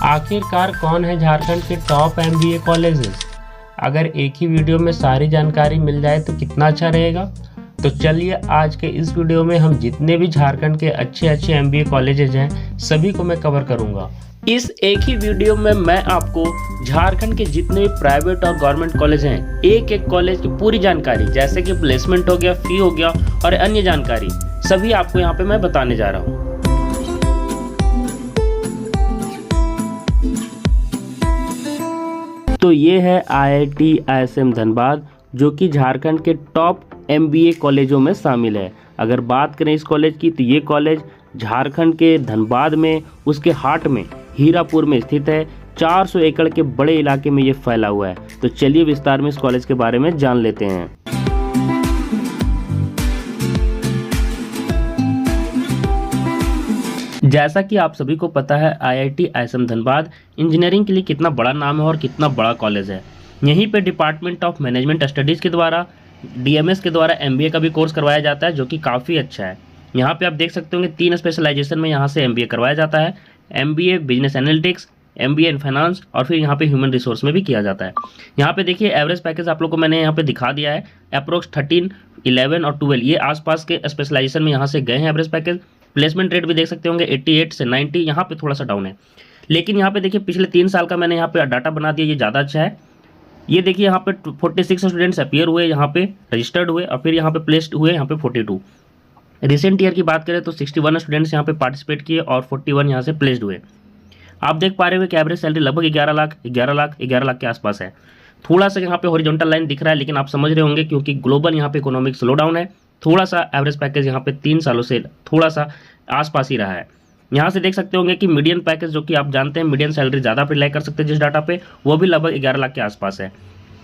आखिरकार कौन है झारखंड के टॉप एमबीए कॉलेजेस? अगर एक ही वीडियो में सारी जानकारी मिल जाए तो कितना अच्छा रहेगा। तो चलिए आज के इस वीडियो में हम जितने भी झारखंड के अच्छे अच्छे एमबीए कॉलेजेस हैं सभी को मैं कवर करूंगा। इस एक ही वीडियो में मैं आपको झारखंड के जितने भी प्राइवेट और गवर्नमेंट कॉलेज हैं एक एक कॉलेज की पूरी जानकारी, जैसे कि प्लेसमेंट हो गया, फी हो गया और अन्य जानकारी सभी आपको यहाँ पे मैं बताने जा रहा हूँ। तो ये है IIT ISM धनबाद, जो कि झारखंड के टॉप MBA कॉलेजों में शामिल है। अगर बात करें इस कॉलेज की तो ये कॉलेज झारखंड के धनबाद में, उसके हार्ट में हीरापुर में स्थित है। 400 एकड़ के बड़े इलाके में ये फैला हुआ है। तो चलिए विस्तार में इस कॉलेज के बारे में जान लेते हैं। जैसा कि आप सभी को पता है, IIT ISM धनबाद इंजीनियरिंग के लिए कितना बड़ा नाम है और कितना बड़ा कॉलेज है। यहीं पे डिपार्टमेंट ऑफ मैनेजमेंट स्टडीज़ के द्वारा DMS के द्वारा MBA का भी कोर्स करवाया जाता है, जो कि काफ़ी अच्छा है। यहाँ पे आप देख सकते होंगे 3 स्पेशलाइजेशन में यहाँ से MBA करवाया जाता है। MBA business analytics, MBA in finance और फिर यहाँ पे ह्यूमन रिसोर्स में भी किया जाता है। यहाँ पे देखिए एवरेज पैकेज आप लोग को मैंने यहाँ पे दिखा दिया है। अप्रोक्स 13, 11 और 12 ये आसपास के स्पेशलाइजेशन में यहाँ से गए हैं एवरेज पैकेज। प्लेसमेंट रेट भी देख सकते होंगे 88 से 90, यहाँ पे थोड़ा सा डाउन है। लेकिन यहाँ पे देखिए पिछले 3 साल का मैंने यहाँ पे डाटा बना दिया, ये ज़्यादा अच्छा है। ये देखिए यहाँ पे 46 स्टूडेंट्स अपीयर हुए, यहाँ पे रजिस्टर्ड हुए और फिर यहाँ पे प्लेस्ड हुए यहाँ पे 42। रिसेंट ईयर की बात करें तो 61 स्टूडेंट्स यहाँ पे पार्टिसिपेट किए और 41 यहाँ से प्लेस्ड हुए। आप देख पा रहे हो कि एवरेज सैलरी लगभग 11 लाख के आसपास है। थोड़ा सा यहाँ पे हॉरिजॉन्टल लाइन दिख रहा है, लेकिन आप समझ रहे होंगे क्योंकि ग्लोबल यहाँ पे इकोनॉमिक स्लो डाउन है। थोड़ा सा एवरेज पैकेज यहाँ पे 3 सालों से थोड़ा सा आसपास ही रहा है। यहाँ से देख सकते होंगे कि मीडियन पैकेज, जो कि आप जानते हैं मीडियन सैलरी ज़्यादा अप्लाई कर सकते हैं जिस डाटा पे, वो भी लगभग 11 लाख के आसपास है।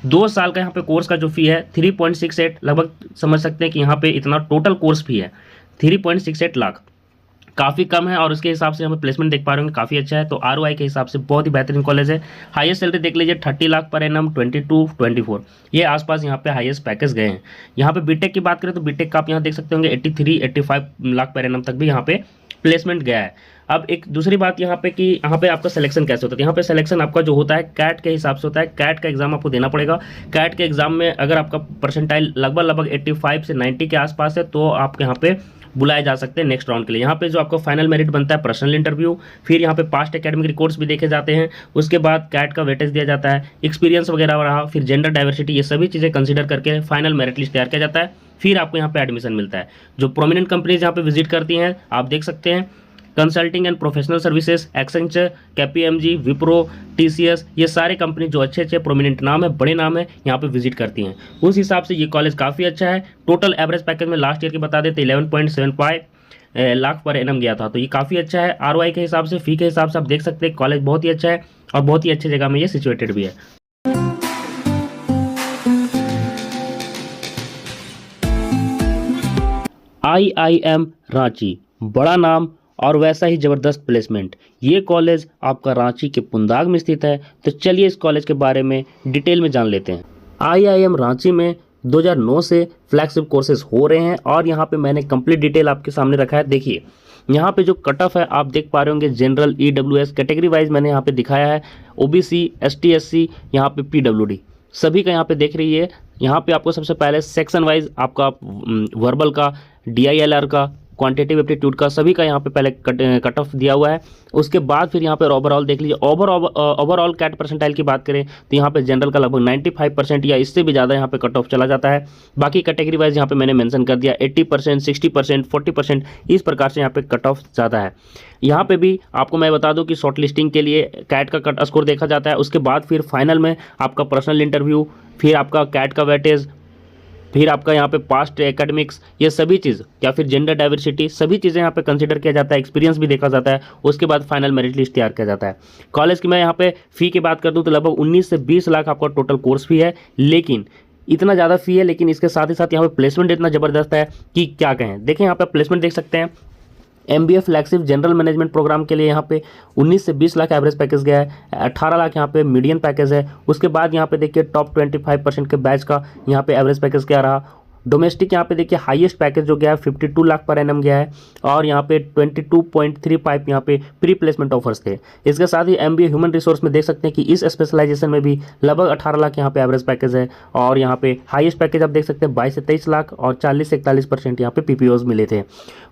2 साल का यहाँ पे कोर्स का जो फी है 3.68, लगभग समझ सकते हैं कि यहाँ पे इतना टोटल कोर्स फी है 3.68 लाख, काफ़ी कम है। और उसके हिसाब से हमें प्लेसमेंट देख पा रहे होंगे काफ़ी अच्छा है। तो ROI के हिसाब से बहुत ही बेहतरीन कॉलेज है। हाईएस्ट सैलरी देख लीजिए 30 लाख पर एनम, 22, 24 ये आसपास यहाँ पे हाईएस्ट पैकेज गए हैं। यहाँ पे बीटेक की बात करें तो बीटेक का आप यहाँ देख सकते होंगे 83, 85 लाख पर एनम तक भी यहाँ पे प्लेसमेंट गया है। अब एक दूसरी बात यहाँ पे कि यहाँ पे आपका सिलेक्शन कैसे होता है। यहाँ पे सिलेक्शन आपका जो होता है कैट के हिसाब से होता है। कैट का एग्जाम आपको देना पड़ेगा। कैट के एग्जाम में अगर आपका परसेंटाइल लगभग 85 से 90 के आसपास है तो आप यहाँ पे बुलाए जा सकते हैं नेक्स्ट राउंड के लिए। यहाँ पे जो आपका फाइनल मेरिट बनता है पर्सनल इंटरव्यू, फिर यहाँ पे पास्ट एकेडमिक रिकॉर्ड्स भी देखे जाते हैं। उसके बाद कैट का वेटेज दिया जाता है, एक्सपीरियंस वगैरह रहा, फिर जेंडर डाइवर्सिटी, ये सभी चीज़ें कंसीडर करके फाइनल मेरिट लिस्ट तैयार किया जाता है। फिर आपको यहाँ पे एडमिशन मिलता है। जो प्रोमिनेंट कंपनीज यहाँ पे विजिट करती हैं आप देख सकते हैं, consulting and professional services, Accenture, KPMG, Wipro, TCS, ये सारे कंपनी जो अच्छे अच्छे प्रोमिनेंट नाम है, बड़े नाम है, यहाँ पे विजिट करती हैं। उस हिसाब से ये कॉलेज काफ़ी अच्छा है। टोटल एवरेज पैकेज में लास्ट ईयर की बता देते 11.75 लाख पर एनम गया था, तो ये काफ़ी अच्छा है। ROI के हिसाब से, फी के हिसाब से आप देख सकते हैं कॉलेज बहुत ही अच्छा है और बहुत ही अच्छी जगह में ये सिचुएटेड भी है। IIM रांची, बड़ा नाम और वैसा ही ज़बरदस्त प्लेसमेंट। ये कॉलेज आपका रांची के पुंदाग में स्थित है। तो चलिए इस कॉलेज के बारे में डिटेल में जान लेते हैं। IIM रांची में 2009 से फ्लैगशिप कोर्सेज हो रहे हैं और यहाँ पे मैंने कंप्लीट डिटेल आपके सामने रखा है। देखिए यहाँ पे जो कट ऑफ है आप देख पा रहे होंगे, जनरल, EWS कैटेगरी वाइज मैंने यहाँ पे दिखाया है। OBC, ST SC, यहाँ पे PWD सभी का यहाँ पे देख रही है। यहाँ पे आपको सबसे पहले सेक्शन वाइज आपका वर्बल का, DILR का, क्वांटिटेटिव एप्टीट्यूड का, सभी का यहाँ पे पहले कट ऑफ दिया हुआ है। उसके बाद फिर यहाँ पे ओवरऑल देख लीजिए। ओवरऑल कैट परसेंटाइल की बात करें तो यहाँ पे जनरल का लगभग 95% या इससे भी ज़्यादा यहाँ पे कट ऑफ चला जाता है। बाकी कैटेगरी वाइज यहाँ पे मैंने मेंशन कर दिया 80%, 60%, 40%, इस प्रकार से यहाँ पे कट ऑफ ज़्यादा है। यहाँ पे भी आपको मैं बता दूँ कि शॉर्ट लिस्टिंग के लिए कैट का कट स्कोर देखा जाता है। उसके बाद फिर फाइनल में आपका पर्सनल इंटरव्यू, फिर आपका कैट का वेटेज, फिर आपका यहाँ पे पास्ट एकेडमिक्स, ये सभी चीज़, या फिर जेंडर डाइवर्सिटी, सभी चीज़ें यहाँ पे कंसीडर किया जाता है। एक्सपीरियंस भी देखा जाता है। उसके बाद फाइनल मेरिट लिस्ट तैयार किया जाता है। कॉलेज की मैं यहाँ पे फ़ी की बात कर दूँ तो लगभग 19 से 20 लाख आपका टोटल कोर्स फी है। लेकिन इतना ज़्यादा फ़ी है, लेकिन इसके साथ ही साथ यहाँ पे प्लेसमेंट इतना ज़बरदस्त है कि क्या कहें। देखें यहाँ पे प्लेसमेंट देख सकते हैं। MBA flagship general management programme के लिए यहाँ पे 19 से 20 लाख एवरेज पैकेज गया है। 18 लाख यहाँ पे मीडियन पैकेज है। उसके बाद यहाँ पे देखिए टॉप 25% के बैच का यहाँ पे एवरेज पैकेज क्या रहा, डोमेस्टिक यहाँ पे देखिए हाईएस्ट पैकेज जो गया है 52 लाख पर एनम गया है और यहाँ पे 22.35 यहाँ पे प्री प्लेसमेंट ऑफर्स थे। इसके साथ ही एमबीए ह्यूमन रिसोर्स में देख सकते हैं कि इस स्पेशलाइजेशन में भी लगभग 18 लाख यहाँ पे एवरेज पैकेज है और यहाँ पे हाईएस्ट पैकेज आप देख सकते हैं 22 से 23 लाख और 40 से 41% यहाँ पे पीपीओज मिले थे।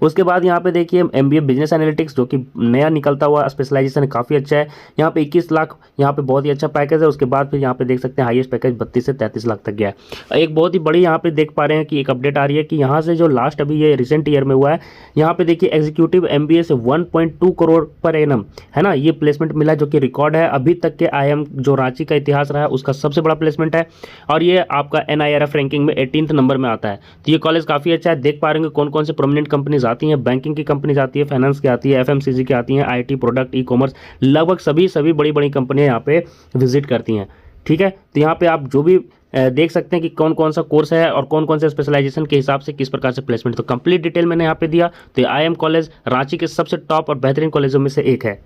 उसके बाद यहाँ पे देखिए एमबीए बिजनेस एनालिटिक्स जो कि नया निकलता हुआ स्पेशलाइजेशन काफ़ी अच्छा है, यहाँ पे 21 लाख यहाँ पे बहुत ही अच्छा पैकेज है। उसके बाद फिर यहाँ पे देख सकते हैं हाईएस्ट पैकेज 32 से 33 लाख तक गया है। एक बहुत ही बड़ी यहाँ पे देख पा रहे हैं कि एक अपडेट आ रही है कि यहाँ से जो लास्ट अभी ये रिसेंट ईयर में हुआ है, यहाँ पे देखिए एग्जीक्यूटिव एमबीए से 1.2 करोड़ पर एनम है ना, ये प्लेसमेंट मिला जो कि रिकॉर्ड है अभी तक के आईएम जो रांची का इतिहास रहा है उसका सबसे बड़ा प्लेसमेंट है और ये आपका NIRF रैंकिंग में 18th नंबर में आता है। तो ये कॉलेज काफ़ी अच्छा है। देख पा रहे हैं कौन कौन से प्रोमिनेंट कंपनीज आती हैं, बैंकिंग की कंपनीज आती है, फाइनेंस की आती है, FMCG की आती हैं, IT प्रोडक्ट, ई-कॉमर्स, लगभग सभी बड़ी बड़ी कंपनियां यहाँ पे विजिट करती हैं। ठीक है, तो यहाँ पे आप जो भी देख सकते हैं कि कौन कौन सा कोर्स है और कौन कौन से स्पेशलाइजेशन के हिसाब से किस प्रकार से प्लेसमेंट, तो कंप्लीट डिटेल मैंने यहाँ पे दिया। तो IIM कॉलेज रांची के सबसे टॉप और बेहतरीन कॉलेजों में से एक है।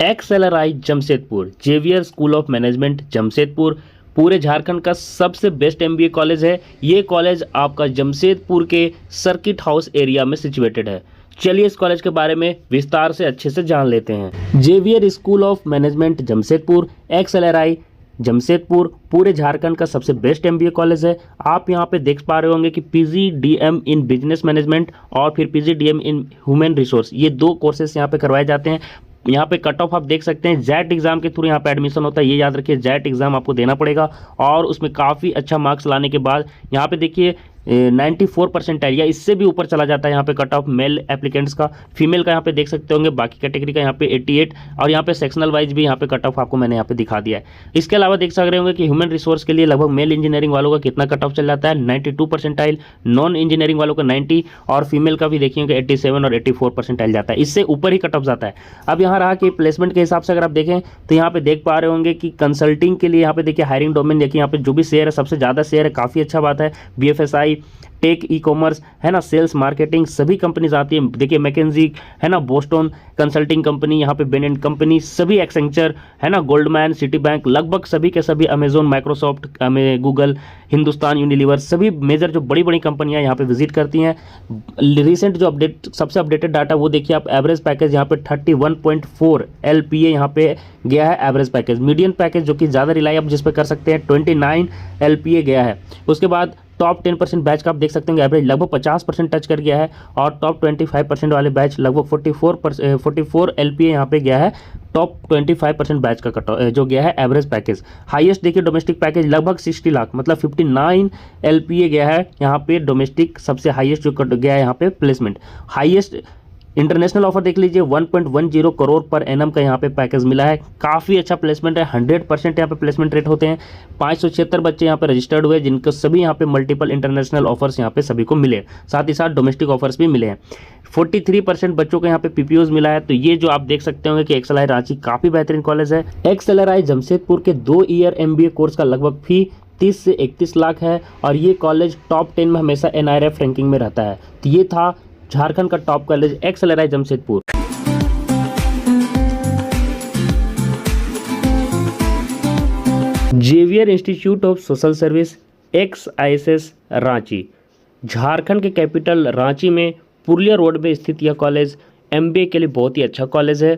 XLRI Jamshedpur, Xavier school of management Jamshedpur पूरे झारखंड का सबसे बेस्ट MBA कॉलेज है। ये कॉलेज आपका जमशेदपुर के सर्किट हाउस एरिया में सिचुएटेड है। चलिए इस कॉलेज के बारे में विस्तार से अच्छे से जान लेते हैं। Xavier school of management Jamshedpur, XLRI Jamshedpur पूरे झारखंड का सबसे बेस्ट MBA कॉलेज है। आप यहाँ पे देख पा रहे होंगे कि PGDM इन बिजनेस मैनेजमेंट और फिर PGDM इन ह्यूमन रिसोर्स, ये 2 कोर्सेस यहाँ पे करवाए जाते हैं। यहाँ पे कट ऑफ आप देख सकते हैं, जैट एग्जाम के थ्रू यहाँ पे एडमिशन होता है, ये याद रखिए जैट एग्जाम आपको देना पड़ेगा और उसमें काफ़ी अच्छा मार्क्स लाने के बाद यहाँ पे देखिए 94% या इससे भी ऊपर चला जाता है यहाँ पे कट ऑफ मेल एप्लीकेंट्स का। फीमेल का यहाँ पे देख सकते होंगे, बाकी कैटेगरी का यहाँ पे 88 और यहाँ पे सेक्शनल वाइज भी यहाँ पे कट ऑफ आपको मैंने यहाँ पे दिखा दिया है। इसके अलावा देख सक रहे होंगे कि ह्यूमन रिसोर्स के लिए लगभग मेल इंजीनियरिंग वालों का कितना कट ऑफ चल जाता है, 92 परसेंटाइल, नॉन इंजीनियरिंग वालों का 90 और फीमेल का भी देखिए 87 और 84 परसेंटाइल जाता है, इससे ऊपर ही कट ऑफ जाता है। अब यहाँ रहा कि प्लेसमेंट के हिसाब से अगर आप देखें तो यहाँ पे देख पा रहे होंगे कि कंसल्टिंग के लिए यहाँ पे देखिए हायरिंग डोमेन देखिए यहाँ पे जो भी शेयर है सबसे ज़्यादा शेयर है, काफ़ी अच्छा बात है। BFSI, टेक, ई-कॉमर्स है ना, सेल्स मार्केटिंग सभी कंपनीज आती है। देखिए मैकेंजी है ना, बोस्टन कंसल्टिंग कंपनी, यहाँ पे बेन एंड कंपनी, सभी एक्सेंचर है ना, गोल्डमैन, सिटी बैंक, लगभग सभी के सभी, Amazon, Microsoft, Google, Hindustan Unilever, सभी मेजर जो बड़ी बड़ी कंपनियां यहाँ पे विजिट करती हैं। रिसेंट जो अपडेट सबसे अपडेटेड डाटा वो देखिए आप, एवरेज पैकेज यहाँ पे 31.4 LPA यहाँ पे गया है एवरेज पैकेज। मीडियम पैकेज जो कि ज़्यादा रिलाई आप जिस पे कर सकते हैं 29 LPA गया है। उसके बाद टॉप 10% बैच का आप देख सकते हैं एवरेज लगभग 50% टच कर गया है और टॉप 25% वाले बैच लगभग 44 LPA यहाँ पे गया है। टॉप 25% बैच का कट जो गया है एवरेज पैकेज। हाईएस्ट देखिए डोमेस्टिक पैकेज लगभग 60 लाख मतलब 59 LPA गया है यहाँ पे डोमेस्टिक, सबसे हाईएस्ट जो गया है यहाँ पे प्लेसमेंट। हाईएस्ट इंटरनेशनल ऑफर देख लीजिए 1.10 करोड़ पर एनम का यहाँ पे पैकेज मिला है, काफ़ी अच्छा प्लेसमेंट है। 100% यहाँ पे प्लेसमेंट रेट होते हैं। 576 बच्चे यहाँ पे रजिस्टर्ड हुए जिनको सभी यहाँ पे मल्टीपल इंटरनेशनल ऑफर्स यहाँ पे सभी को मिले, साथ ही साथ डोमेस्टिक ऑफर्स भी मिले हैं। 43% बच्चों को यहाँ पे पीपीओज मिला है। तो ये जो आप देख सकते होंगे कि XLRI रांची काफ़ी बेहतरीन कॉलेज है। XLRI जमशेदपुर के 2 ईयर MBA कोर्स का लगभग फी 30 से 31 लाख है और ये कॉलेज टॉप 10 में हमेशा NIRF रैंकिंग में रहता है। तो ये था झारखंड का top college XLRI Jamshedpur. Xavier institute of social service XISS Ranchi, Jharkhand के कैपिटल रांची में पुरलिया रोड में स्थित यह कॉलेज MBA के लिए बहुत ही अच्छा कॉलेज है।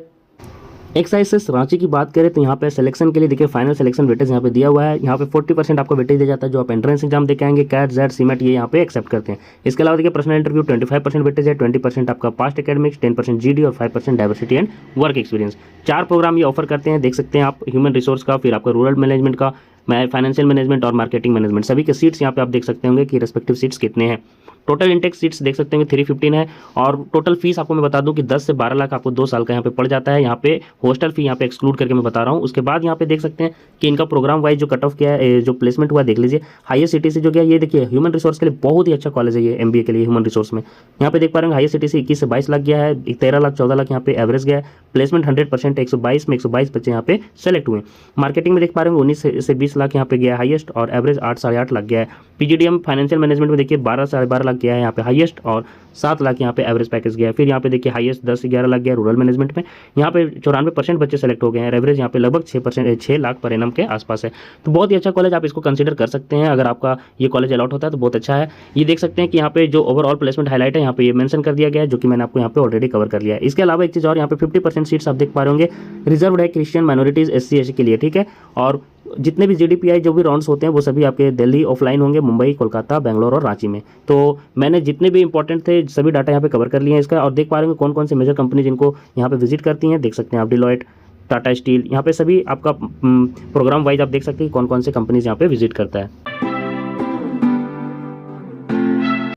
XISS रांची की बात करें तो यहाँ पे सिलेक्शन के लिए देखिए फाइनल सिलेक्शन वेटेज यहाँ पे दिया हुआ है। यहाँ पे 40% आपको वेटेज दिया जाता है जो आप एंट्रेंस एग्जाम दे के आएंगे, कैट, जेड, सीमेट ये यहाँ पे एक्सेप्ट करते हैं। इसके अलावा देखिए पर्सनल इंटरव्यू 25% वेटेज है, 20% आपका पास्ट एकेडमिक्स, 10% GD और 5% diversity and work experience. 4 programme ये ऑफर करते हैं, देख सकते हैं आप, ह्यूमन रिसोर्स का, फिर आपका रूरल मैनेजमेंट का, फाइनेंशियल मैनेजमेंट और मार्केटिंग मैनेजमेंट। सभी के सीट्स यहाँ पे आप देख सकते होंगे कि रेस्पेक्टिव सीट्स कितने हैं। टोटल इंटेक सीट्स देख सकते हैं 315 है और टोटल फीस आपको मैं बता दूं कि 10 से 12 लाख आपको 2 साल का यहाँ पे पड़ जाता है। यहाँ पे हॉस्टल फी यहाँ पे एक्सक्लूड करके मैं बता रहा हूँ। उसके बाद यहाँ पे देख सकते हैं कि इनका प्रोग्राम वाइज जो कट ऑफ किया है, जो प्लेसमेंट हुआ देख लीजिए। हाईएस्ट CTC जो गया ये देखिए ह्यूमन रिसोर्स के लिए बहुत ही अच्छा कॉलेज है ये MBA के लिए ह्यूमन रिसोर्स में। यहाँ पे देख पा रहे हैं हाईएस्ट CTC 21 से 22 लाख गया है, 13 लाख 14 लाख यहाँ पे एवरेज गया है। प्लेसमेंट 100% 122 में 122 बच्चे यहाँ पे सेलेक्ट हुए। मार्केटिंग में देख पा रहे हैं 19 से 20 लाख यहाँ पे गया है हाईएस्ट, और एवरेज 8 साढ़े 8 लाख गया है। पीजीडीएम फाइनेंशियल मैनेजमेंट में देखिए 12 साढ़े 12 लाख गया है यहाँ पे हाईएस्ट, और 7 लाख यहाँ पे एवरेज पैकेज गया है। फिर यहाँ पे देखिए हाईएस्ट 10 से 11 लाख गया है रूरल मैनेजमेंट में। यहाँ पे 94% बच्चे सेलेक्ट हो गए हैं। एवरेज यहाँ पे लगभग 6 लाख पर एनम के आसपास है। तो बहुत ही अच्छा कॉलेज, आप इसको कंसीडर कर सकते हैं। अगर आपका ये कॉलेज अलॉट होता है तो बहुत अच्छा है। ये देख सकते हैं कि यहाँ पे जो ओवरऑल प्लेसमेंट हाईलाइट है यहाँ पे ये मेंशन कर दिया गया है, जो कि मैंने आपको यहाँ पे ऑलरेडी कवर कर लिया है। इसके अलावा एक चीज़ और, यहाँ पे 50% सीट्स आप देख पा रहे होंगे रिजर्व है क्रिश्चियन माइनॉरिटीज SC/ST के लिए, ठीक है। और जितने भी GDPI जो भी राउंड्स होते हैं वो सभी आपके दिल्ली ऑफलाइन होंगे, मुंबई, कोलकाता, बेंगलोर और रांची में। तो मैंने जितने भी इंपॉर्टेंट थे सभी डाटा यहाँ पे कवर कर लिए हैं इसका। और देख पा रहे होंगे कौन कौन से मेजर कंपनी जिनको यहाँ पे विजिट करती हैं, देख सकते हैं आप डिलॉयट, टाटा स्टील, यहाँ पे सभी आपका प्रोग्राम वाइज आप देख सकते हैं कौन कौन से कंपनीज यहाँ पे विजिट करता है।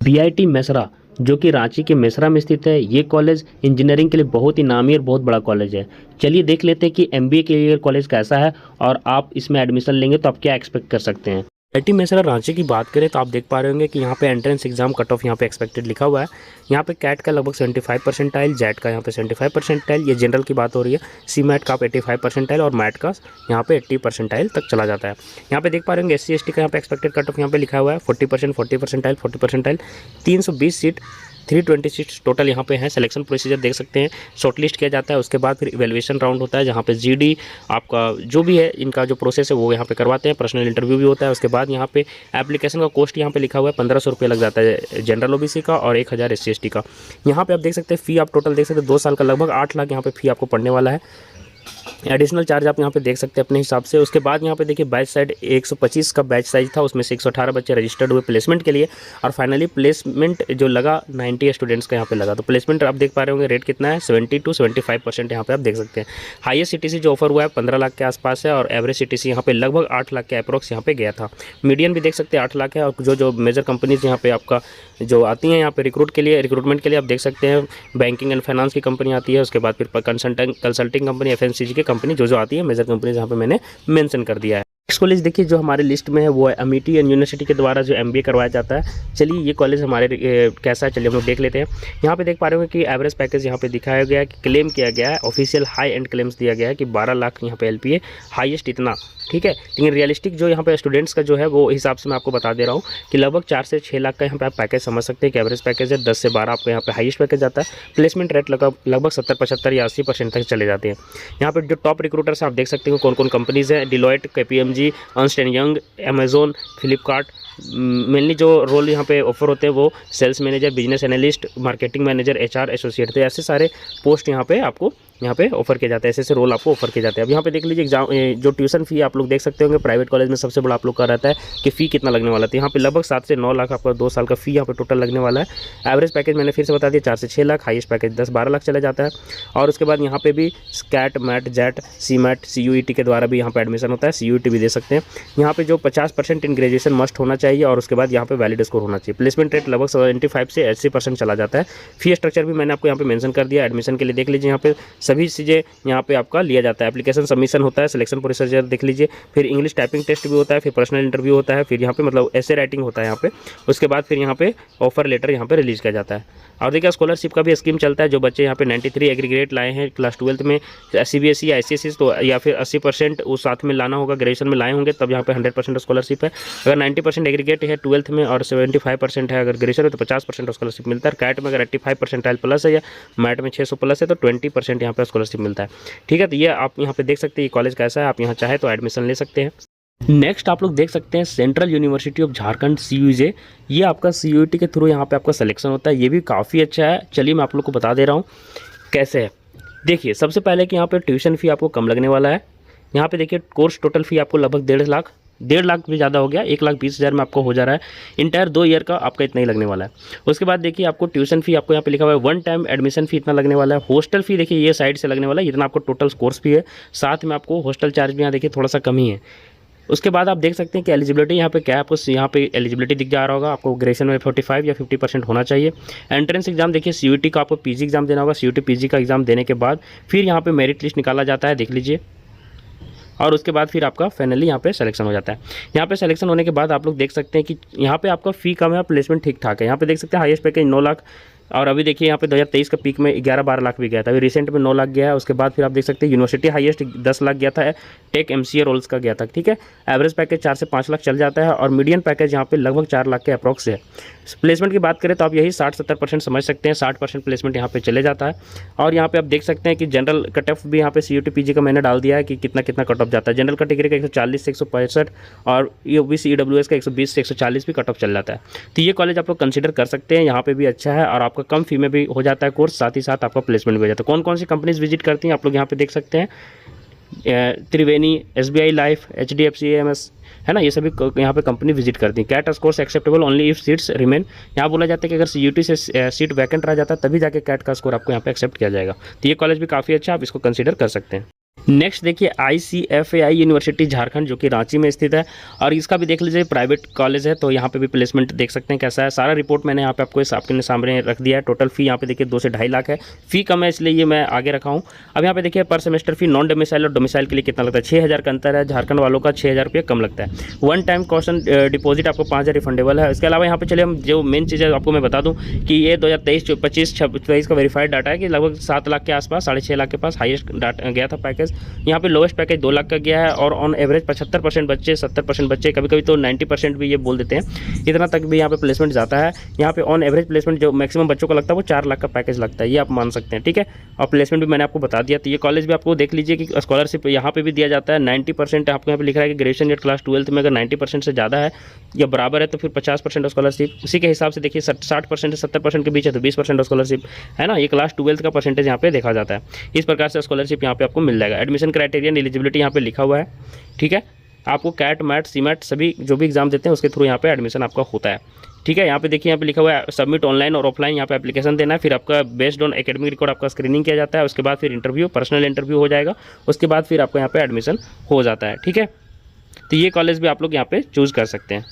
BIT मेसरा, जो कि रांची के मेसरा में स्थित है, ये कॉलेज इंजीनियरिंग के लिए बहुत ही नामी और बहुत बड़ा कॉलेज है। चलिए देख लेते हैं कि MBA के लिए कॉलेज कैसा है और आप इसमें एडमिशन लेंगे तो आप क्या एक्सपेक्ट कर सकते हैं। BIT मेसरा रांची की बात करें तो आप देख पा रहे होंगे कि यहाँ पे एंट्रेंस एग्जाम कट ऑफ यहाँ पे एक्सपेक्टेड लिखा हुआ है। यहाँ पे कैट का लगभग 75 परसेंटाइल, जेट का यहाँ पे 75 परसेंटाइल, ये जनरल की बात हो रही है। CMAT का आप 85 परसेंटाइल और मैट का यहाँ पे 80 परसेंटाइल तक चला जाता है। यहाँ पे देख पा रहे होंगे SC/ST का यहाँ पे एक्सपेक्टेड कट ऑफ यहाँ पे लिखा हुआ है 40%, 40 percentile, 40 percentile, 320 seat, 320 seats total यहाँ पे हैं। सिलेक्शन प्रोसीजर देख सकते हैं, शॉर्टलिस्ट किया जाता है, उसके बाद फिर इवैल्यूएशन राउंड होता है जहाँ पे GD आपका जो भी है इनका जो प्रोसेस है वो यहाँ पे करवाते हैं, पर्सनल इंटरव्यू भी होता है। उसके बाद यहाँ पे एप्लीकेशन का कॉस्ट यहाँ पे लिखा हुआ है 1500 रुपये लग जाता है जनरल OBC का और 1000 SC/ST का। यहाँ पे आप देख सकते हैं फ़ी आप टोटल देख सकते हैं 2 साल का लगभग 8 लाख यहाँ पे फ़ी आपको पड़ने वाला है। एडिशनल चार्ज आप यहाँ पे देख सकते हैं अपने हिसाब से। उसके बाद यहाँ पे देखिए बैच साइड 125 का बैच साइज था, उसमें से 118 बच्चे रजिस्टर्ड हुए प्लेसमेंट के लिए, और फाइनली प्लेसमेंट जो लगा 90 स्टूडेंट्स का यहाँ पे लगा। तो प्लेसमेंट आप देख पा रहे होंगे रेट कितना है, 70 to 75% यहाँ पे आप देख सकते हैं। हाईएस्ट CTC जो ऑफर हुआ है 15 लाख के आसपास है, और एवरेज CTC यहाँ पे लगभग 8 लाख के अप्रोक्स यहाँ पे गया था। मीडियन भी देख सकते हैं 8 लाख है। और जो मेजर कंपनीज यहाँ पे आपका जो आती हैं यहाँ पे रिक्रूटमेंट के लिए आप देख सकते हैं, बैंकिंग एंड फाइनेंस की कंपनी आती है, उसके बाद फिर कंसल्टिंग कंपनी, FMCG की कंपनी जो आती है, मेजर कंपनी यहाँ पे मैंने मेंशन कर दिया है। नेक्स्ट कॉलेज देखिए जो हमारे लिस्ट में है वो है अमेठी यूनिवर्सिटी के द्वारा जो MBA करवाया जाता है। चलिए ये कॉलेज हमारे कैसा है चलिए हम लोग देख लेते हैं। यहाँ पे देख पा रहे हो कि एवरेज पैकेज यहाँ पे दिखाया गया है कि क्लेम किया गया है, ऑफिशियल हाई एंड क्लेम्स दिया गया है कि 12 लाख यहाँ पे LPA हाईएस्ट इतना, ठीक है। लेकिन रियलिस्टिक जो यहाँ पे स्टूडेंट्स का जो है वो हिसाब से मैं आपको बता दे रहा हूँ कि लगभग 4 से 6 लाख का यहाँ पे आप पैकेज समझ सकते हैं कि एवरेज पैकेज है। 10 से 12 आपको यहाँ पे हाईएस्ट पैकेज आता है। प्लेसमेंट रेट लगभग 70-75 या 80% तक चले जाते हैं। यहाँ पे जो टॉप रिक्रूटर्स आप देख सकते हो कौन कौन कंपनीज हैं, Deloitte, KPMG, Ernst and Young, Amazon, Flipkart. Mainly जो रोल यहाँ पे ऑफर होते हैं वो sales manager, business analyst, marketing manager, HR associate, तो ऐसे सारे पोस्ट यहाँ पे आपको यहाँ पे ऑफर किए जाते हैं, ऐसे रोल आपको ऑफर किए जाते हैं। अब यहाँ पे देख लीजिए एग्जाम जो ट्यूशन फी आप लोग देख सकते होंगे प्राइवेट कॉलेज में सबसे बड़ा आप लोग का रहता है कि फ़ी कितना लगने वाला था। यहाँ पे लगभग 7 से 9 लाख आपका 2 साल का फ़ी यहाँ पे टोटल लगने वाला है। एवरेज पैकेज मैंने फिर से बता दिया 4 से 6 लाख, हाईएस्ट पैकेज 10-12 लाख चला जाता है। और उसके बाद यहाँ पे भी स्कैट, मैट, जेट, CMAT, CUET के द्वारा भी यहाँ पे एडमिशन होता है। CUET भी दे सकते हैं। यहाँ पे जो 50% इन ग्रेजुएशन मस्ट होना चाहिए, और उसके बाद यहाँ पे वैलिड स्कोर होना चाहिए। प्लेसमेंट रेट लगभग 75 से 80% चला जाता है। फी स्ट्रक्चर भी मैंने आपको यहाँ पे मेंशन कर दिया। एडमिशन के लिए देख लीजिए यहाँ पे सभी चीज़ें यहाँ पे आपका लिया जाता है। एप्लीकेशन सबमिशन होता है, सिलेक्शन प्रोसीजर देख लीजिए, फिर इंग्लिश टाइपिंग टेस्ट भी होता है, फिर पर्सनल इंटरव्यू होता है, फिर यहाँ पे मतलब ऐसे राइटिंग होता है यहाँ पे। उसके बाद फिर यहाँ पे ऑफर लेटर यहाँ पे रिलीज किया जाता है। और देखिए स्कॉलरशिप का भी स्कीम चलता है। जो बच्चे यहाँ पे 93 एग्रीगेट लाए हैं क्लास 12th में CBSE या ICSE, तो या फिर 80% उस साथ में लाना होगा, ग्रेजुएशन में लाए होंगे तब यहाँ पे 100% स्कॉलरशिप है। अगर 90% एग्रीगेट है 12th में और 75% है अगर ग्रेजुएशन में तो 50% स्कॉलरशिप मिलता है। कैट में अगर 85 परसेंटाइल प्लस है या मैट में 600 प्लस है तो 20% यहाँ पे स्कॉलरशिप मिलता है, ठीक है। तो ये आप यहाँ पे देख सकते हैं कॉलेज कैसा है, आप यहाँ चाहे तो एडमिशन ले सकते हैं। नेक्स्ट आप लोग देख सकते हैं central university of Jharkhand CUJ, ये आपका CUET के थ्रू यहाँ पे आपका सिलेक्शन होता है। ये भी काफ़ी अच्छा है। चलिए मैं आप लोग को बता दे रहा हूँ कैसे है। देखिए सबसे पहले कि यहाँ पे ट्यूशन फ़ी आपको कम लगने वाला है। यहाँ पे देखिए कोर्स टोटल फ़ी आपको लगभग 1.5 लाख भी ज़्यादा हो गया, 1,20,000 में आपको हो जा रहा है। इंटायर 2 ईयर का आपका इतना ही लगने वाला है। उसके बाद देखिए आपको ट्यूशन फी आपको यहाँ पे लिखा हुआ है 1 टाइम एडमिशन फी इतना लगने वाला है। हॉस्टल फी देखिए ये साइड से लगने वाला है, इतना आपको टोटल कोर्स फी है। साथ में आपको हॉस्टल चार्ज भी यहाँ देखिए थोड़ा सा कम ही है। उसके बाद आप देख सकते हैं कि एलिजिबिलिटी यहाँ पे क्या है, आपको यहाँ पे एलिजिबिलिटी दिख जा रहा होगा। आपको ग्रेजुएशन में 45 या 50% होना चाहिए। एंट्रेंस एग्जाम देखिए CUET का आपको PG एग्जाम देना होगा। CUET PG का एग्जाम देने के बाद फिर यहाँ पे मेरिट लिस्ट निकाला जाता है, देख लीजिए। और उसके बाद फिर आपका फाइनली यहाँ पे सिलेक्शन हो जाता है। यहाँ पे सिलेक्शन होने के बाद आप लोग देख सकते हैं कि यहाँ पे आपका फ़ी कम है, प्लेसमेंट ठीक ठाक है। यहाँ पे देख सकते हैं हाईएस्ट पैकेज 9 लाख और अभी देखिए यहाँ पे 2023 का पीक में 11-12 लाख भी गया था, अभी रिसेंट में 9 लाख गया है। उसके बाद फिर आप देख सकते हैं यूनिवर्सिटी हाईएस्ट 10 लाख गया था, टेक एमसीए रोल्स का गया था, ठीक है। एवरेज पैकेज 4 से 5 लाख चल जाता है और मीडियन पैकेज यहाँ पे लगभग 4 लाख के अप्रॉक्स है। प्लेसमेंट की बात करें तो आप यही 60-70% समझ सकते हैं, 60% प्लेसमेंट यहाँ पे चले जाता है। और यहाँ पे आप देख सकते हैं कि जनरल कट ऑफ भी यहाँ पे सीयूटी पीजी का मैंने डाल दिया है कि कितना कितना कट ऑफ जाता है। जनरल कैटेगरी का 140 से 165 और ओबीसी ईडब्ल्यूएस का 120 से 140 भी कट ऑफ चल जाता है। तो ये कॉलेज आप लोग कंसीडर कर सकते हैं, यहाँ पे भी अच्छा है और आपका कम फी में भी हो जाता है कोर्स, साथ ही साथ आपका प्लेसमेंट भी हो जाता है। कौन कौन सी कंपनीज विजिट करती हैं आप लोग यहाँ पे देख सकते हैं, त्रिवेणी, एसबीआई लाइफ, एचडीएफसी एएमएस, है ना, ये सभी यहाँ पे कंपनी विजिट करती हैं। CAT scores acceptable only if seats remain. यहाँ बोला जाता है कि अगर सीयूटी से सीट वैकेंट रह जाता है तभी जाके कैट का स्कोर आपको यहाँ पे एक्सेप्ट किया जाएगा। तो ये कॉलेज भी काफ़ी अच्छा, आप इसको कंसीडर कर सकते हैं। नेक्स्ट देखिए ICFAI यूनिवर्सिटी झारखंड, जो कि रांची में स्थित है और इसका भी देख लीजिए प्राइवेट कॉलेज है। तो यहाँ पे भी प्लेसमेंट देख सकते हैं कैसा है, सारा रिपोर्ट मैंने यहाँ पे आपको आपके सामने रख दिया है। टोटल फी यहाँ पे देखिए 2 से 2.5 लाख है, फी कम है इसलिए ये मैं आगे रखा हूँ। अब यहाँ पे देखिए पर सेमेस्टर फी नॉन डोमिसाइल और डोमिसाइल के लिए कितना लगता है, 6,000 का अंतर है, झारखंड वालों का 6,000 रुपये कम लगता है। वन टाइम कॉशन डिपॉजिट आपको 5,000 रिफंडेबल है। इसके अलावा यहाँ पे चलिए हम जो मेन चीज़ है आपको मैं बता दूँ कि ये 2023-25-26 का वेरीफाइड डाटा है कि लगभग 7 लाख के आसपास, 6.5 लाख के पास हाईएस्ट डाटा गया था पैकेज। यहाँ पे लोएस्ट पैकेज 2 लाख का गया है और ऑन एवरेज 75% बच्चे, 70% बच्चे, कभी कभी तो 90% भी ये बोल देते हैं, इतना तक भी यहाँ पे प्लेसमेंट जाता है। यहाँ पे ऑन एवरेज प्लेसमेंट जो मैक्सिमम बच्चों को लगता है वो 4 लाख का पैकेज लगता है, ये आप मान सकते हैं, ठीक है। और प्लेसमेंट भी मैंने आपको बता दिया। तो ये कॉलेज भी आपको देख लीजिए कि स्कॉलरशिप यहाँ पे भी दिया जाता है 90%। आपको यहाँ पे लिखा है कि ग्रेजुएशन या क्लास 12 में अगर 90% से ज़्यादा है या बराबर है तो फिर 50% स्कॉलरशिप। उसी के हिसाब से देखिए 60% से 70% के बीच है तो 20% स्कॉलरशिप, है ना। ये क्लास 12 का परसेंटेज यहाँ पे देखा जाता है। इस प्रकार से स्कॉलरशिप यहाँ पे आपको मिल जाएगा। एडमिशन क्राइटेरिया एलिजिबिलिटी यहाँ पे लिखा हुआ है, ठीक है। आपको कैट, मैट, सीमेट सभी जो भी एग्जाम देते हैं उसके थ्रू यहाँ पे एडमिशन आपका होता है, ठीक है। यहाँ पे देखिए यहाँ पे लिखा हुआ है सबमिट ऑनलाइन और ऑफलाइन, यहाँ पे एप्लीकेशन देना है। फिर आपका बेस्ड ऑन एकेडमिक रिकॉर्ड आपका स्क्रीनिंग किया जाता है। उसके बाद फिर इंटरव्यू, पर्सनल इंटरव्यू हो जाएगा। उसके बाद फिर आपको यहाँ पे एडमिशन हो जाता है, ठीक है। तो ये कॉलेज भी आप लोग यहाँ पे चूज़ कर सकते हैं।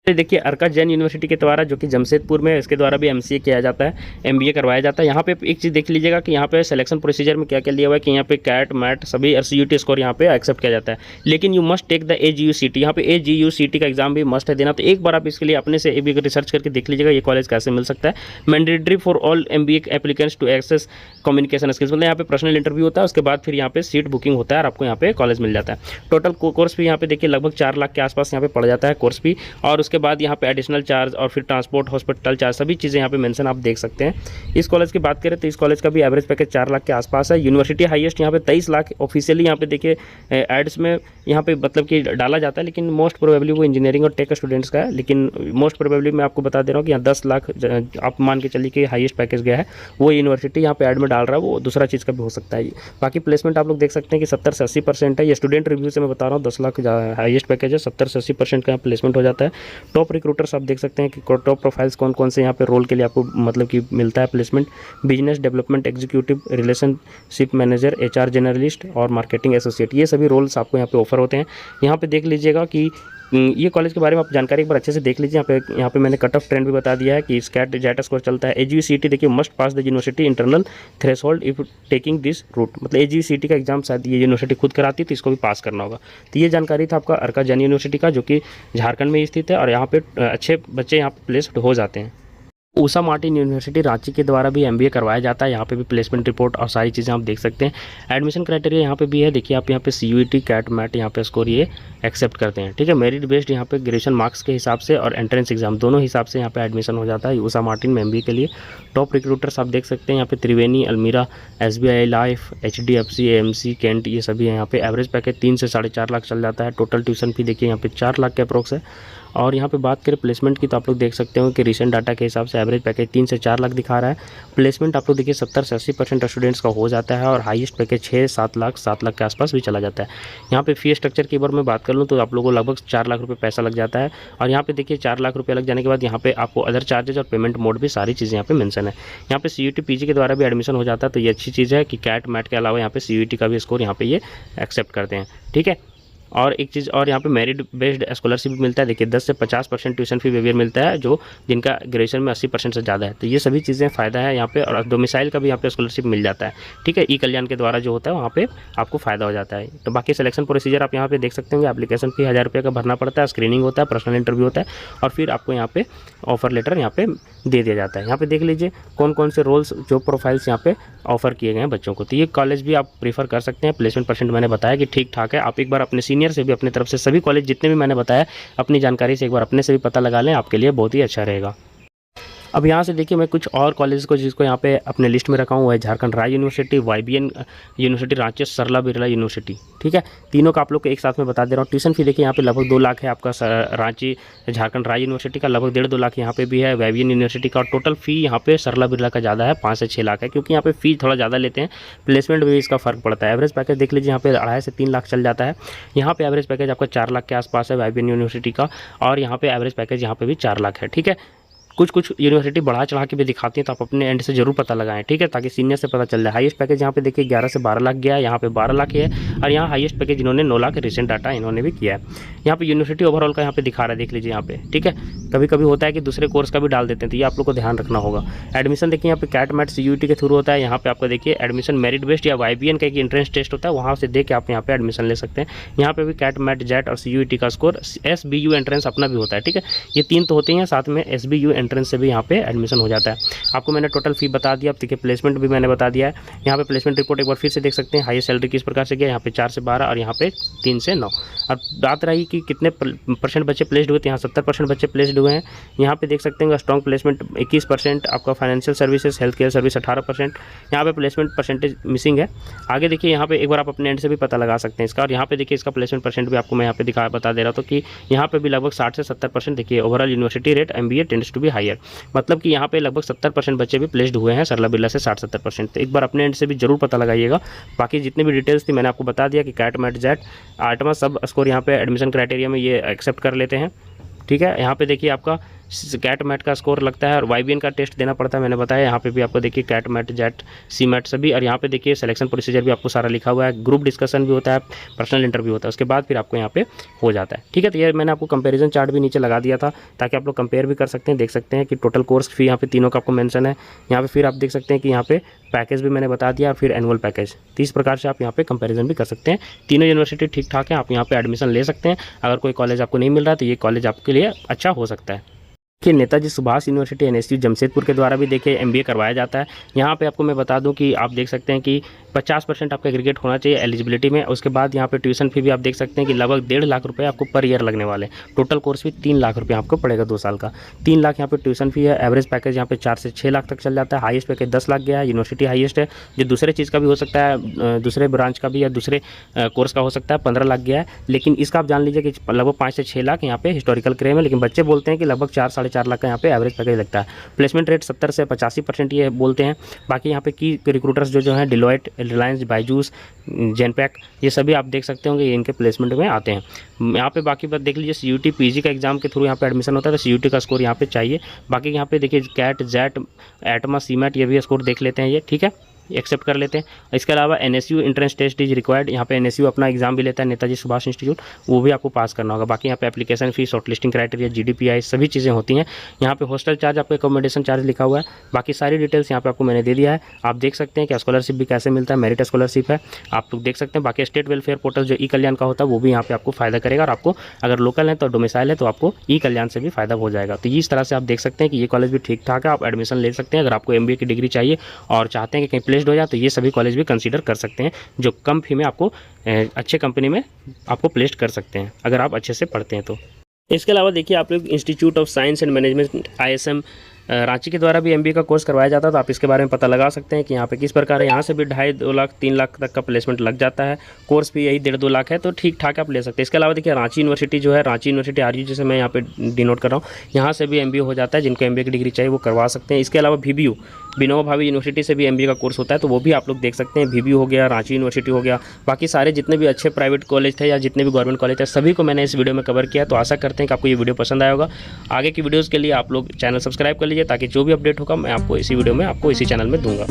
देखिए अर्का जैन यूनिवर्सिटी के द्वारा, जो कि जमशेदपुर में, इसके द्वारा भी एमसीए किया जाता है, एमबीए करवाया जाता है। यहाँ पे एक चीज़ देख लीजिएगा कि यहाँ पे सिलेक्शन प्रोसीजर में क्या क्या लिया हुआ है कि यहाँ पे कैट, मैट सभी सीयूटी स्कोर यहाँ पे एक्सेप्ट किया जाता है। लेकिन you must take the AGUCT, यहाँ पे AGUCT का एग्जाम भी मस्ट है देना। तो एक बार आप इसके लिए अपने से एक भी रिसर्च करके देख लीजिएगा ये कॉलेज कैसे मिल सकता है। Mandatory for all MBA applicants to access communication skills, मतलब यहाँ पे पर्सनल इंटरव्यू होता है, उसके बाद फिर यहाँ पे सीट बुकिंग होता है और आपको यहाँ पे कॉलेज मिल जाता है। टोटल कोर्स भी यहाँ पे देखिए लगभग 4 लाख के आसपास यहाँ पे पड़ जाता है कोर्स भी। और उसके बाद यहाँ पे एडिशनल चार्ज और फिर ट्रांसपोर्ट, हॉस्पिटल चार्ज, सभी चीज़ें यहाँ पे मेंशन आप देख सकते हैं। इस कॉलेज की बात करें तो इस कॉलेज का भी एवरेज पैकेज 4 लाख के आसपास है। यूनिवर्सिटी हाईएस्ट यहाँ पे 23 लाख ऑफिशियली यहाँ पे देखिए एड्स में यहाँ पे मतलब कि डाला जाता है, लेकिन मोस्ट प्रोबेबली वो इंजीनियरिंग और टेक स्टूडेंट्स का है। लेकिन मोस्ट प्रोबेबली मैं आपको बता दे रहा हूँ कि यहाँ 10 लाख आप मान के चलिए कि हाईएस्ट पैकेज गया है, वो यूनिवर्सिटी यहाँ पे एड में डाल रहा है, वो दूसरा चीज़ का भी हो सकता है। बाकी प्लेसमेंट आप लोग देख सकते हैं कि 70 से 80% है। ये स्टूडेंट रिव्यू से मैं बता रहा हूँ, 10 लाख हाईएस्ट पैकेज है, 70 से 80% का प्लेसमेंट हो जाता है। टॉप रिक्रूटर्स आप देख सकते हैं कि टॉप प्रोफाइल्स कौन कौन से यहाँ पे रोल के लिए आपको मतलब कि मिलता है placement. Business development executive, relationship manager, HR generalist और मार्केटिंग एसोसिएट, ये सभी रोल्स आपको यहाँ पे ऑफर होते हैं। यहाँ पे देख लीजिएगा कि ये कॉलेज के बारे में आप जानकारी एक बार अच्छे से देख लीजिए। यहाँ पे मैंने कट ऑफ ट्रेंड भी बता दिया है कि स्कैट जेटा स्कोर चलता है। AGUCT देखिए must pass the university internal threshold if taking this route, मतलब AGUCT का एग्जाम शायद ये यूनिवर्सिटी खुद कराती है तो इसको भी पास करना होगा। तो ये जानकारी था आपका अर्का जैन यूनिवर्सिटी का, जो कि झारखंड में स्थित है और यहाँ पे अच्छे बच्चे यहाँ पे प्लेस्ड हो जाते हैं। ऊषा मार्टिन यूनिवर्सिटी रांची के द्वारा भी MBA करवाया जाता है। यहाँ पे भी प्लेसमेंट रिपोर्ट और सारी चीज़ें आप देख सकते हैं। एडमिशन क्राइटेरिया यहाँ पे भी है, देखिए आप यहाँ पे CUET, कैट, मैट यहाँ पे स्कोर ये एक्सेप्ट करते हैं, ठीक है। मेरिट बेस्ड यहाँ पे ग्रेजुएशन मार्क्स के हिसाब से और एंट्रेंस एग्जाम दोनों हिसाब से यहाँ पे एडमिशन हो जाता है ऊषा मार्टिन में MBA के लिए। टॉप रिक्रूटर्स आप देख सकते हैं यहाँ पे त्रिवेणी, अलमीरा, SBI लाइफ, HDFC, AMC, कैंट, ये सभी है। यहाँ पे एवरेज पैकेज 3 से 4.5 लाख चल जाता है। टोटल ट्यूशन फी देखिए यहाँ पे 4 लाख के अप्रोक्स है। और यहाँ पे बात करें प्लेसमेंट की तो आप लोग देख सकते हो कि रिसेंट डाटा के हिसाब से एवरेज पैकेज 3 से 4 लाख दिखा रहा है। प्लेसमेंट आप लोग देखिए 70 से 80% स्टूडेंट्स का हो जाता है और हाईएस्ट पैकेज 6-7 लाख, 7 लाख के आसपास भी चला जाता है। यहाँ पे फी स्ट्रक्चर की बार मैं बात कर लूँ तो आप लोगों को लगभग 4 लाख रुपये पैसा लग जाता है। और यहाँ पे देखिए 4 लाख रुपये लग जाने के बाद यहाँ पे आपको अदर चार्जेज और पेमेंट मोड भी सारी चीज़ें यहाँ पे मेंशन है। यहाँ पे CUET PG के द्वारा भी एडमिशन हो जाता है, तो ये अच्छी चीज़ है कि कैट, मैट के अलावा यहाँ पे CUET का भी स्कोर यहाँ पे ये एक्सेप्ट करते हैं, ठीक है। और एक चीज़ और यहाँ पे मेरिट बेस्ड स्कॉलरशिप मिलता है। देखिए 10 से 50% ट्यूशन फी वेवियर मिलता है जो जिनका ग्रेजुएशन में 80% से ज़्यादा है। तो ये सभी चीज़ें फ़ायदा है यहाँ पे। और डोमिसाइल का भी यहाँ पे स्कॉलरशिप मिल जाता है, ठीक है। ई कल्याण के द्वारा जो होता है वहाँ पे आपको फ़ायदा हो जाता है। तो बाकी सिलेक्शन प्रोसीजर आप यहाँ पे देख सकते होंगे। एप्लीकेशन फी 1000 रुपये का भरना पड़ता है, स्क्रीनिंग होता है, पर्सनल इंटरव्यू होता है और फिर आपको यहाँ पे ऑफर लेटर यहाँ पे दे दिया जाता है। यहाँ पे देख लीजिए कौन कौन से रोल्स जॉब प्रोफाइल्स यहाँ पे ऑफर किए गए हैं बच्चों को। तो ये कॉलेज भी आप प्रीफर कर सकते हैं। प्लेसमेंट परसेंट मैंने बताया कि ठीक ठाक है। आप एक बार अपने सीनियर से भी, अपनी तरफ से सभी कॉलेज जितने भी मैंने बताया अपनी जानकारी से एक बार अपने से भी पता लगा लें, आपके लिए बहुत ही अच्छा रहेगा। अब यहाँ से देखिए मैं कुछ और कॉलेज को जिसको यहाँ पे अपने लिस्ट में रखा हूँ वो है झारखंड राज्य यूनिवर्सिटी, YBN यूनिवर्सिटी रांची, सरला बिरला यूनिवर्सिटी, ठीक है। तीनों का आप लोग को एक साथ में बता दे रहा हूँ। ट्यूशन फी देखिए यहाँ पे लगभग 2 लाख है आपका रांची झारखंड राज्य यूनिवर्सिटी का, लगभग 1.5-2 लाख यहाँ पे भी है YBN यूनिवर्सिटी का। और टोटल फ़ी यहाँ पे सरला बिरला का ज़्यादा है, 5 से 6 लाख है, क्योंकि यहाँ पे फ़ी थोड़ा ज़्यादा लेते हैं। प्लेसमेंट में भी इसका फ़र्क पड़ता है। एवरेज पैकेज देख लीजिए यहाँ पे 2.5 से 3 लाख चल जाता है। यहाँ पे एवरेज पैकेज आपका 4 लाख के आसपास है YBN यूनिवर्सिटी का, और यहाँ पे एवरेज पैकेज यहाँ पे भी 4 लाख है, ठीक है। कुछ यूनिवर्सिटी बढ़ा चढ़ा के भी दिखाती हैं, तो आप अपने एंड से जरूर पता लगाएं, ठीक है, ताकि सीनियर से पता चल जाए। हाईएस्ट पैकेज यहाँ पे देखिए 11 से 12 लाख गया है, यहाँ पे 12 लाख है। और यहाँ हाईएस्ट पैकेज इन्होंने 9 लाख रिसेंट डाटा इन्होंने भी किया है। यहाँ पे यूनिवर्सिटी ओवरऑल का यहाँ पे दिखा रहा है, देख लीजिए यहाँ पे, ठीक है। कभी कभी होता है कि दूसरे कोर्स का भी डाल देते हैं, तो ये आप लोग को ध्यान रखना होगा। एडमिशन देखिए यहाँ पे कैट मैट CUET के थ्रू होता है। यहाँ पे आपको देखिए एडमिशन मेरिट बेस्ड या YBN का एक एंट्रेंस टेस्ट होता है, वहाँ से देख के आप यहाँ पे एडमिशन ले सकते हैं। यहाँ पे भी कैट मैट जेट और CUET का स्कोर, SBU एंट्रेंस अपना भी होता है, ठीक है। ये 3 तो होते हैं, साथ में SBU एंट्रेंस से भी यहाँ पे एडमिशन हो जाता है। आपको मैंने टोटल फी बता दिया। अब देखिए प्लेसमेंट भी मैंने बता दिया है। यहाँ पे प्लेसमेंट रिपोर्ट एक बार फिर से देख सकते हैं। हाईएस्ट सैलरी किस प्रकार से गया, यहाँ पे 4 से 12 और यहाँ पे 3 से 9। अब बात रही कि कितने % बच्चे प्लेस्ड हुए, तो यहाँ 70% बच्चे प्लेस्ड हुए हैं। यहाँ पे देख सकते हैं स्ट्रॉन्ग प्लेसमेंट 21%, आपका financial services, health care service 18%। यहाँ पे प्लेसमेंट परसेंटेज मिसिंग है। आगे देखिए यहाँ पे एक बार आप अपने एंड से भी पता लगा सकते हैं इसका। और यहाँ पे देखिए इसका प्लेसमेंट परसेंट भी आपको मैं यहाँ पे बता दे रहा था कि यहाँ पे भी लगभग 60 से 70% देखिए overall university rate MBA tends to be higher, मतलब कि यहाँ पे लगभग 70% बच्चे भी प्लेस्ड हुए हैं सरला बिरला से 60-70%। तो एक बार अपने एंड से भी जरूर पता लगाइएगा। बाकी जितने भी डिटेल्स थी मैंने आपको बता दिया कि कैट मैट जेट आठवां सब स्कोर यहाँ पे एडमिशन क्राइटेरिया में ये एक्सेप्ट कर लेते हैं, ठीक है। यहाँ पे देखिए आपका कैट मैट का स्कोर लगता है और YBN का टेस्ट देना पड़ता है, मैंने बताया। यहाँ पे भी आपको देखिए कैट मैट जेट CMAT सभी। और यहाँ पे देखिए सिलेक्शन प्रोसीजर भी आपको सारा लिखा हुआ है। ग्रुप डिस्कशन भी होता है, पर्सनल इंटरव्यू होता है, उसके बाद फिर आपको यहाँ पे हो जाता है, ठीक है। तो ये मैंने आपको कंपेरिजन चार्ट भी नीचे लगा दिया था, ताकि आप लोग कंपेयर भी कर सकते हैं, देख सकते हैं कि टोटल कोर्स फी यहाँ पे तीनों का आपको मेंशन है। यहाँ पे फिर आप देख सकते हैं कि यहाँ पे पैकेज भी मैंने बता दिया और फिर एनुअल पैकेज। 30 प्रकार से आप यहाँ पे कंपैरिजन भी कर सकते हैं। तीनों यूनिवर्सिटी ठीक ठाक है, आप यहाँ पे एडमिशन ले सकते हैं। अगर कोई कॉलेज आपको नहीं मिल रहा तो ये कॉलेज आपके लिए अच्छा हो सकता है। देखिए नेताजी सुभाष यूनिवर्सिटी NSU जमशेदपुर के द्वारा भी देखिए MBA करवाया जाता है। यहाँ पे आपको मैं बता दूं कि आप देख सकते हैं कि 50% आपका एग्रीगेट होना चाहिए एलिजिबिलिटी में। उसके बाद यहाँ पे ट्यूशन फी भी आप देख सकते हैं कि लगभग 1.5 लाख रुपये आपको पर ईयर लगने वाले। टोटल कोर्स फी 3 लाख रुपये आपको पड़ेगा 2 साल का। 3 लाख यहाँ पे ट्यूशन फी है। एवरेज पैकेज यहाँ पे 4 से 6 लाख तक चल जाता है। हाईएस्ट पैकेज 10 लाख गया है। यूनिवर्सिटी हाईएस्ट है, जो दूसरे चीज़ का भी हो सकता है, दूसरे ब्रांच का भी या दूसरे कोर्स का हो सकता है, 15 लाख गया है। लेकिन इसका आप जान लीजिए कि लगभग 5 से 6 लाख यहाँ पे हिस्टोरिकल क्लेम है। लेकिन बच्चे बोलते हैं कि लगभग 4-4.5 लाख का यहाँ पे एवरेज पैकेज लगता है। प्लेसमेंट रेट 70 से 85% ये बोलते हैं। बाकी यहाँ पे की रिक्रूटर्स जो हैं डिलॉयट, रिलायंस, बायजूस, जेनपैक, ये सभी आप देख सकते होंगे इनके प्लेसमेंट में आते हैं। यहाँ पे बाकी बात देख लीजिए, CUT PG का एग्जाम के थ्रू यहाँ पे एडमिशन होता है, तो CUT का स्कोर यहाँ पे चाहिए। बाकी यहाँ पे देखिए कैट जेट एटमा CMAT ये भी स्कोर देख लेते हैं ये, ठीक है, एक्सेप्ट कर लेते हैं। इसके अलावा NSU entrance test is required. यहाँ पे NSU अपना एग्जाम भी लेता है, नेताजी सुभाष इंस्टीट्यूट, वो भी आपको पास करना होगा। बाकी यहाँ पे application fee, short listing criteria, GDPI सभी चीज़ें होती हैं। यहाँ पे हॉस्टल चार्ज, आपको एकोमोडेशन चार्ज लिखा हुआ है। बाकी सारी डिटेल्स यहाँ पे आपको मैंने दे दिया है। आप देख सकते हैं कि स्कॉलरशिप भी कैसे मिलता है, मेरिट स्कॉलरशिप है, आप लोग देख सकते हैं। बाकी स्टेट वेलफेयर पोर्टल जो ई कल्याण का होता है वो भी यहाँ पे आपको फायदा करेगा। और आपको अगर लोकल है तो डोमिसाइल है तो आपको ई कल्याण से भी फायदा हो जाएगा। तो इस तरह से आप देख सकते हैं कि ये कॉलेज भी ठीक ठाक है, आप एडमिशन ले सकते हैं। अगर आपको MBA की डिग्री चाहिए और चाहते हैं कि कहीं प्लेस्ड हो जाए तो ये सभी कॉलेज भी कंसीडर कर सकते हैं, जो कम फी में आपको अच्छे कंपनी में आपको प्लेस्ड कर सकते हैं अगर आप अच्छे से पढ़ते हैं तो। इसके अलावा देखिए आप लोग institute of science and management ISM Ranchi के द्वारा भी MBA का कोर्स करवाया जाता है, तो आप इसके बारे में पता लगा सकते हैं कि यहाँ पे किस प्रकार है। यहाँ से भी 2.5-2 लाख 3 लाख तक का प्लेसमेंट लग जाता है। कोर्स भी यही 1.5-2 लाख है, तो ठीक ठाक आप ले सकते हैं। इसके अलावा देखिए रांची यूनिवर्सिटी जो है, रांची यूनिवर्सिटी RU जैसे मैं यहाँ पे डिनोट कर रहा हूँ, यहाँ से भी MBA हो जाता है। जिनको MBA की डिग्री चाहिए वो करवा सकते हैं। इसके अलावा VBU विनोबा भावे यूनिवर्सिटी से भी MBA का कोर्स होता है, तो वो भी आप लोग देख सकते हैं। VBU हो गया, रांची यूनिवर्सिटी हो गया, बाकी सारे जितने भी अच्छे प्राइवेट कॉलेज थे या जितने भी गवर्नमेंट कॉलेज थे सभी को मैंने इस वीडियो में कवर किया। तो आशा करते हैं कि आपको ये वीडियो पसंद आया होगा। आगे की वीडियोज़ के लिए आप लोग चैनल सब्सक्राइब कर लीजिए, ताकि जो भी अपडेट होगा मैं आपको इसी वीडियो में आपको इसी चैनल में दूंगा।